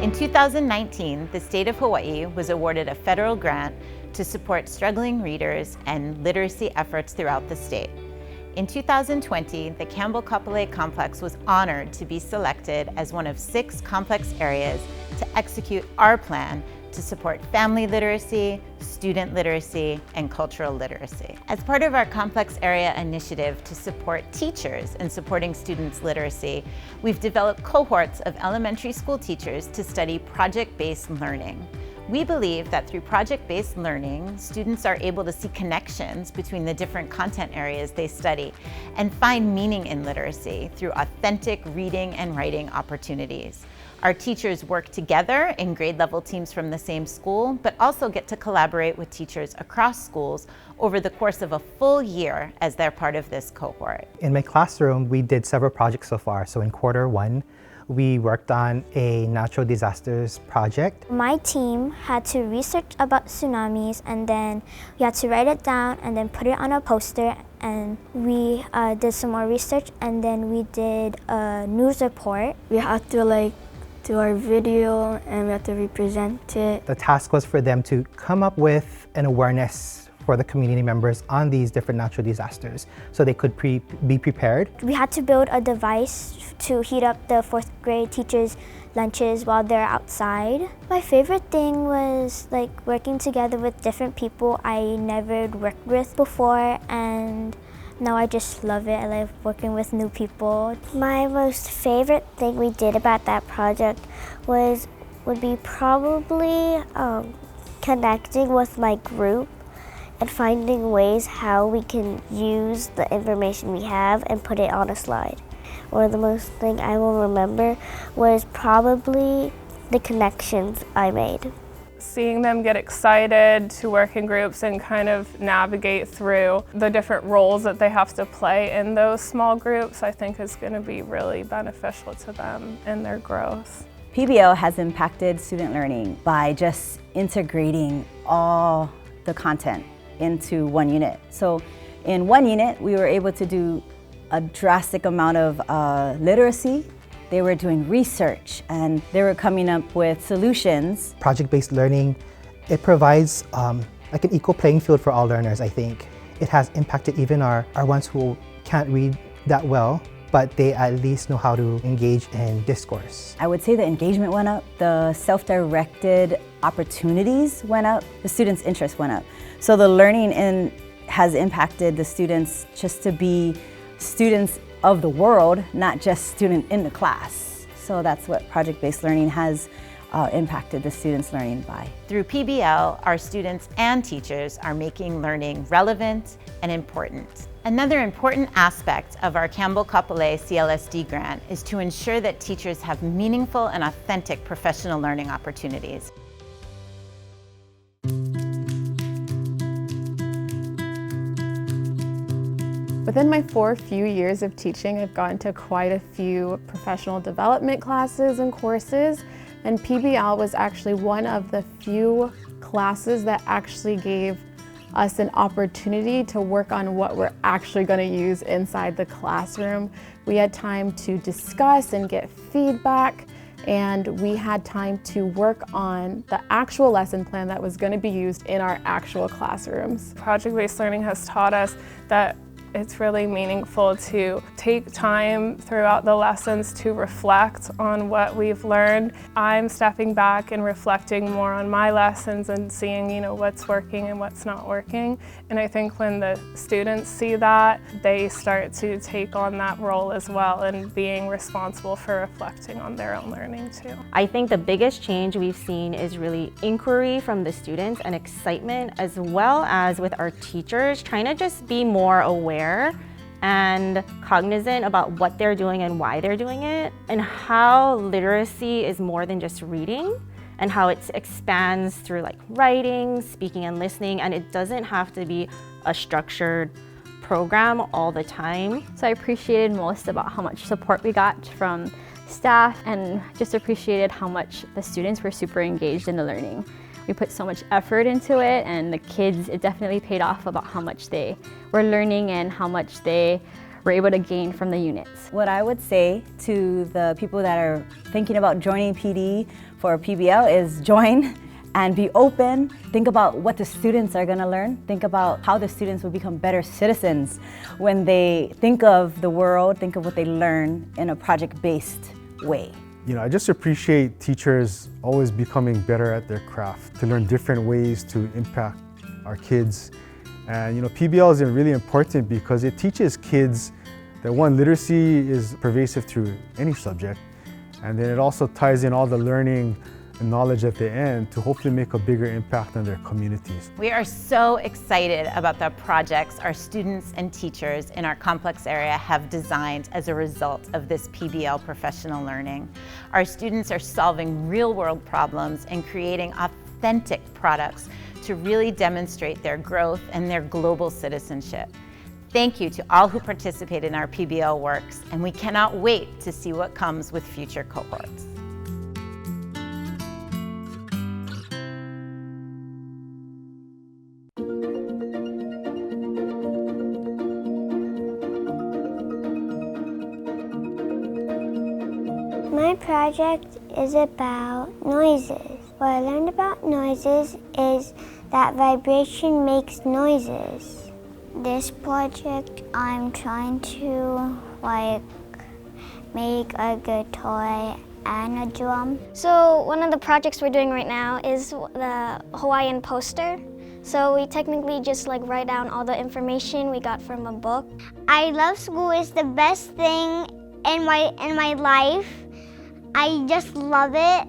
In 2019, the state of Hawaii was awarded a federal grant to support struggling readers and literacy efforts throughout the state. In 2020, the Campbell-Kapolei Complex was honored to be selected as one of 6 complex areas to execute our plan to support family literacy, student literacy, and cultural literacy. As part of our complex area initiative to support teachers in supporting students' literacy, we've developed cohorts of elementary school teachers to study project-based learning. We believe that through project-based learning, students are able to see connections between the different content areas they study and find meaning in literacy through authentic reading and writing opportunities. Our teachers work together in grade level teams from the same school, but also get to collaborate with teachers across schools over the course of a full year as they're part of this cohort. In my classroom, we did several projects so far. So in quarter 1, we worked on a natural disasters project. My team had to research about tsunamis, and then we had to write it down and then put it on a poster, and we did some more research, and then we did a news report. We had to do our video and we had to represent it. The task was for them to come up with an awareness for the community members on these different natural disasters so they could be prepared. We had to build a device to heat up the 4th grade teachers' lunches while they're outside. My favorite thing was working together with different people I never worked with before, and now I just love it. I love working with new people. My most favorite thing we did about that project would be probably connecting with my group and finding ways how we can use the information we have and put it on a slide. One of the most thing I will remember was probably the connections I made. Seeing them get excited to work in groups and kind of navigate through the different roles that they have to play in those small groups, I think is going to be really beneficial to them and their growth. PBL has impacted student learning by just integrating all the content into one unit. So in one unit, we were able to do a drastic amount of literacy. They were doing research and they were coming up with solutions. Project-based learning, it provides an equal playing field for all learners, I think. It has impacted even our ones who can't read that well, but they at least know how to engage in discourse. I would say the engagement went up, the self-directed opportunities went up, the students' interest went up. So the learning has impacted the students just to be students of the world, not just student in the class. So that's what project-based learning has impacted the students' learning by. Through PBL, our students and teachers are making learning relevant and important. Another important aspect of our Campbell-Kapolei CLSD grant is to ensure that teachers have meaningful and authentic professional learning opportunities. Within my few years of teaching, I've gone to quite a few professional development classes and courses, and PBL was actually one of the few classes that actually gave us an opportunity to work on what we're actually going to use inside the classroom. We had time to discuss and get feedback, and we had time to work on the actual lesson plan that was going to be used in our actual classrooms. Project-based learning has taught us that it's really meaningful to take time throughout the lessons to reflect on what we've learned. I'm stepping back and reflecting more on my lessons and seeing, what's working and what's not working. And I think when the students see that, they start to take on that role as well and being responsible for reflecting on their own learning too. I think the biggest change we've seen is really inquiry from the students and excitement, as well as with our teachers, trying to just be more aware and cognizant about what they're doing and why they're doing it, and how literacy is more than just reading, and how it expands through writing, speaking, and listening, and it doesn't have to be a structured program all the time. So I appreciated most about how much support we got from staff, and just appreciated how much the students were super engaged in the learning. We put so much effort into it, and the kids, it definitely paid off about how much they were learning and how much they were able to gain from the units. What I would say to the people that are thinking about joining PD for PBL is join and be open. Think about what the students are going to learn. Think about how the students will become better citizens when they think of the world, think of what they learn in a project-based way. I just appreciate teachers always becoming better at their craft, to learn different ways to impact our kids. And PBL is really important because it teaches kids that one, literacy is pervasive through any subject, and then it also ties in all the learning and knowledge at the end to hopefully make a bigger impact on their communities. We are so excited about the projects our students and teachers in our complex area have designed as a result of this PBL professional learning. Our students are solving real-world problems and creating authentic products to really demonstrate their growth and their global citizenship. Thank you to all who participate in our PBL works, and we cannot wait to see what comes with future cohorts. My project is about noises. What I learned about noises is that vibration makes noises. This project, I'm trying to make a good toy and a drum. So one of the projects we're doing right now is the Hawaiian poster. So we technically just write down all the information we got from a book. I love school. It's the best thing in my life. I just love it.